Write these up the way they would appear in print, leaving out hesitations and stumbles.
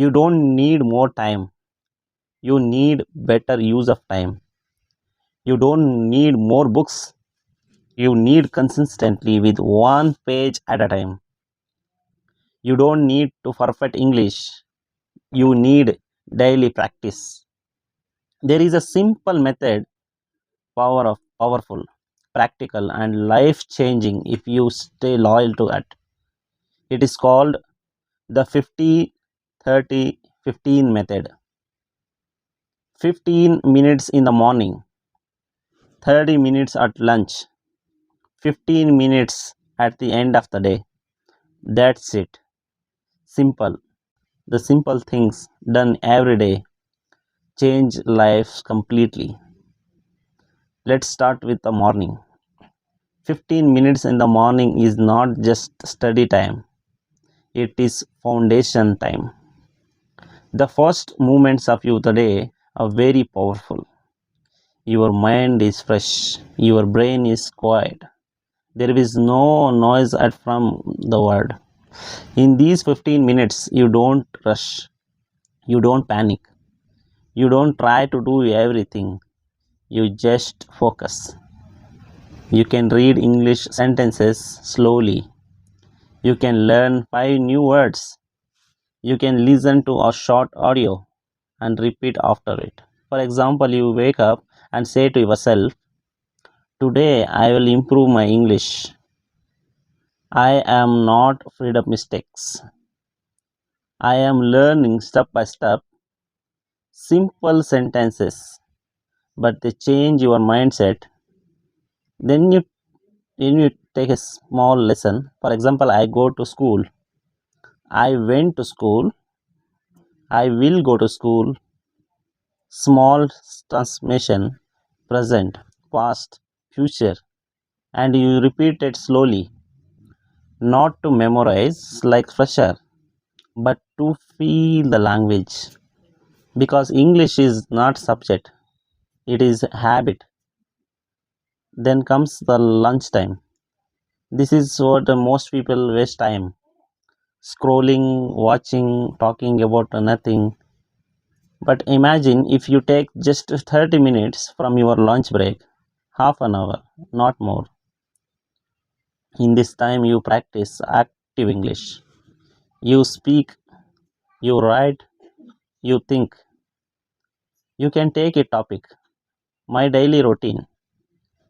You don't need more time. You need better use of time. You don't need more books. You need consistently with one page at a time. You don't need to perfect English. You need daily practice. There is a simple method, powerful, practical, and life changing if you stay loyal to it. It is called the 50-30-15 method. 15 minutes in the morning, 30 minutes at lunch, 15 minutes at the end of the day. That's it. Simple. The simple things done every day change lives completely. Let's start with the morning. 15 minutes in the morning is not just study time, it is foundation time. The first moments of your day are very powerful. Your mind is fresh, your brain is quiet. There is no noise from the world. In these 15 minutes, you don't rush, you don't panic, you don't try to do everything, you just focus. You can read English sentences slowly. You can learn 5 new words. You can listen to a short audio and repeat after it. For example, you wake up and say to yourself, "Today I will improve my English. I am not afraid of mistakes. I am learning step by step." Simple sentences, but they change your mindset. Then you take a small lesson. For example, I go to school. I went to school. I will go to school. Small transformation, present, past, future, and you repeat it slowly, not to memorize like fresher, but to feel the language. Because English is not subject, it is habit. Then comes the lunchtime. This is what most people waste time scrolling, watching, talking about nothing. But imagine if you take just 30 minutes from your lunch break, half an hour, not more. In this time, you practice active English. You speak, you write, you think. You can take a topic, my daily routine,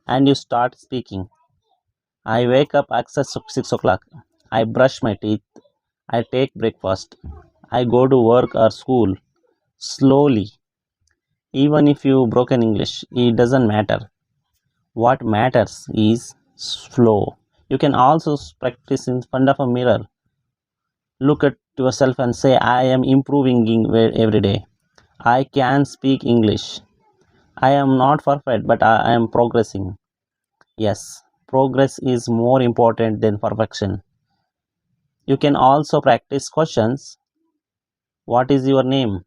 and you start speaking. I wake up at 6 o'clock. I brush my teeth. I take breakfast. I go to work or school slowly. Even if you broken English, it doesn't matter. What matters is flow. You can also practice in front of a mirror. Look at yourself and say, I am improving every day. I can speak English. I am not perfect, but I am progressing. Yes, progress is more important than perfection. You can also practice questions. What is your name?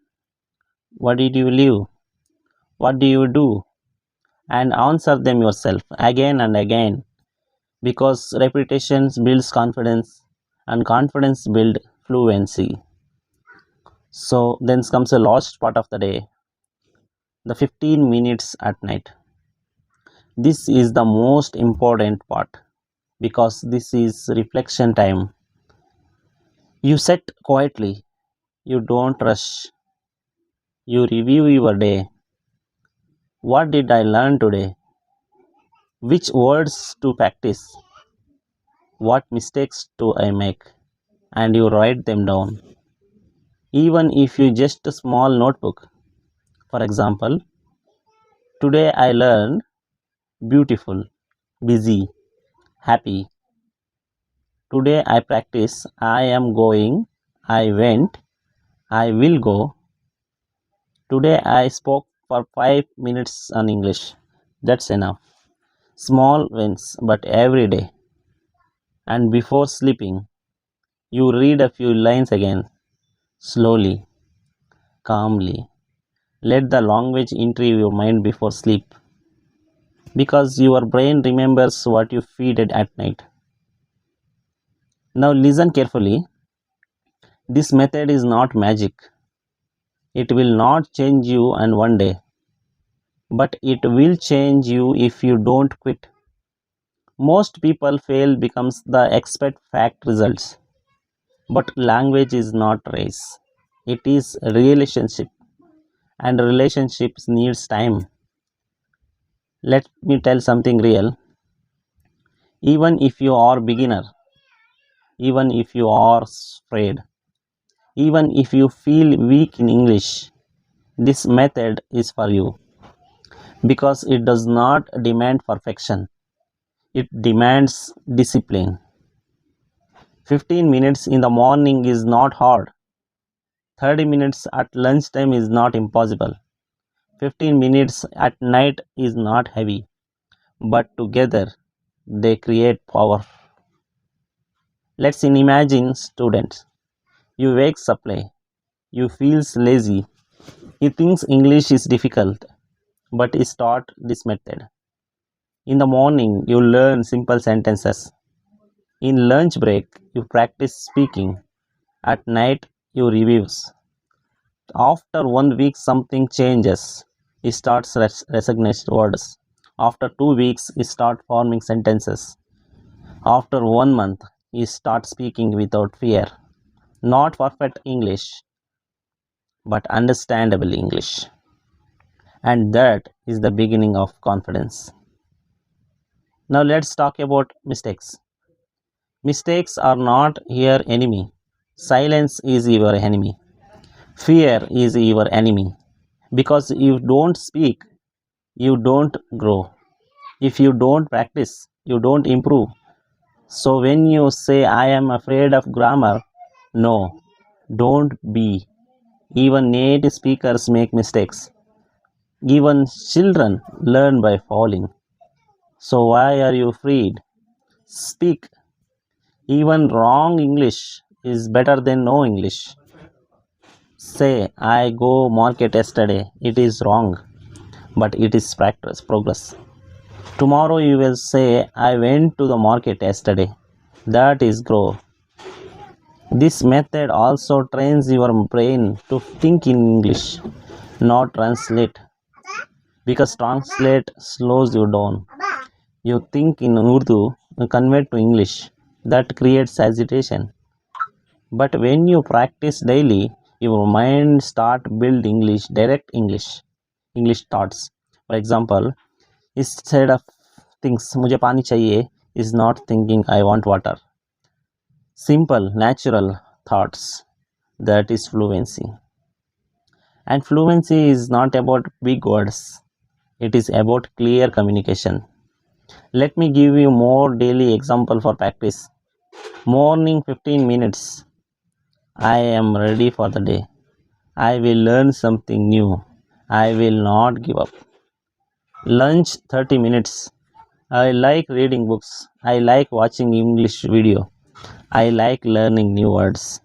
What did you live? What do you do? And answer them yourself again and again, because repetition builds confidence and confidence builds fluency. So then comes the last part of the day, the 15 minutes at night. This is the most important part because this is reflection time. You sit quietly, you don't rush, you review your day. What did I learn today? Which words to practice? What mistakes do I make? And you write them down. Even if you just a small notebook. For example, today I learned beautiful, busy, happy. Today I practice I am going, I went, I will go. Today I spoke for 5 minutes on English. That's enough. Small wins, but every day. And before sleeping, you read a few lines again, slowly, calmly. Let the language enter your mind before sleep. Because your brain remembers what you feed it at night. Now listen carefully. This method is not magic. It will not change you in one day, but it will change you if you don't quit. Most people fail becomes the expect fact results. But language is not race. It is a relationship, and relationships needs time. Let me tell something real. Even if you are beginner, even if you are afraid, even if you feel weak in English, this method is for you because it does not demand perfection. It demands discipline. 15 minutes in the morning is not hard. 30 minutes at lunchtime is not impossible. 15 minutes at night is not heavy, but together they create power. Let's imagine students. You wake up late. You feels lazy. You thinks English is difficult, but you start this method. In the morning, you learn simple sentences. In lunch break, you practice speaking. At night, you reviews. After 1 week, something changes. You start recognizing words. After 2 weeks, you start forming sentences. After 1 month, you start speaking without fear. Not perfect English, but understandable English. And that is the beginning of confidence. Now let's talk about mistakes. Mistakes are not your enemy. Silence is your enemy. Fear is your enemy. Because you don't speak, you don't grow. If you don't practice, you don't improve. So when you say, I am afraid of grammar, no, don't be. Even native speakers make mistakes. Even children learn by falling. So why are you afraid? Speak. Even wrong English is better than no English. Say, I go market yesterday. It is wrong, but it is practice, progress. Tomorrow you will say, I went to the market yesterday. That is grow. This method also trains your brain to think in English, not translate. Because translate slows you down. You think in Urdu, you convert to English. That creates agitation. But when you practice daily, your mind start build English, direct English thoughts. For example, instead of things मुझे पानी चाहिए is not thinking I want water. Simple, natural thoughts. That is fluency. And fluency is not about big words. It is about clear communication. Let me give you more daily example for practice. Morning 15 minutes. I am ready for the day. I will learn something new. I will not give up. Lunch 30 minutes. I like reading books. I like watching English video. I like learning new words.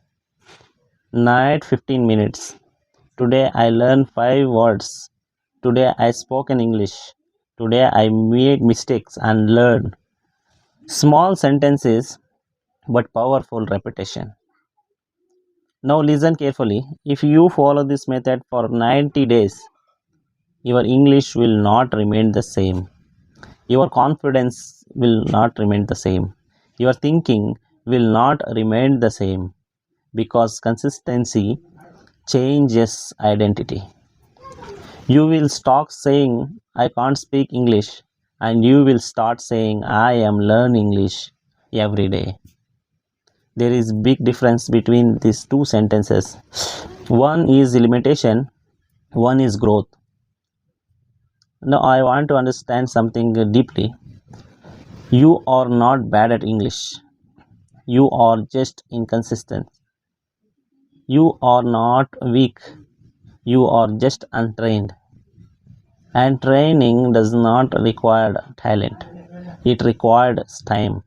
Night 15 minutes. Today I learned 5 words. Today I spoke in English. Today I made mistakes and learned. Small sentences but powerful repetition. Now listen carefully. If you follow this method for 90 days, your English will not remain the same. Your confidence will not remain the same. Your thinking will not remain the same because consistency changes identity. You will stop saying, I can't speak English, and you will start saying, I am learning English every day. There is big difference between these two sentences. One is limitation, one is growth. Now I want to understand something deeply. You are not bad at English. You are just inconsistent. You are not weak. You are just untrained. And training does not require talent. It requires time.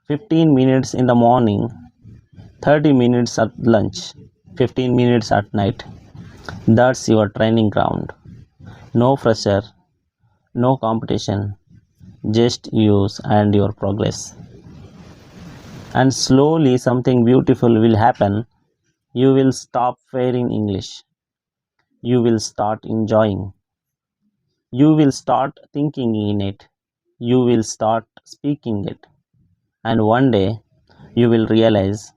15 minutes in the morning, 30 minutes at lunch, 15 minutes at night. That's your training ground. No pressure, no competition, just use and your progress. And slowly something beautiful will happen. You will stop fearing English. You will start enjoying. You will start thinking in it. You will start speaking it. And one day you will realize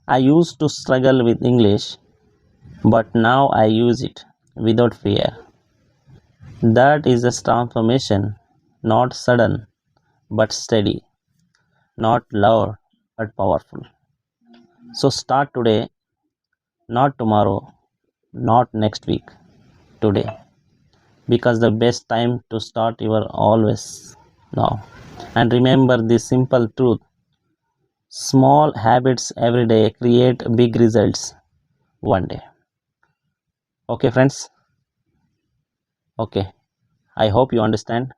I used to struggle with English, but now I use it without fear. That is a transformation, not sudden but steady, not loud but powerful. So start today, not tomorrow, not next week, today. Because the best time to start you are always now. And remember this simple truth: small habits every day create big results one day. Okay, friends? Okay, I hope you understand.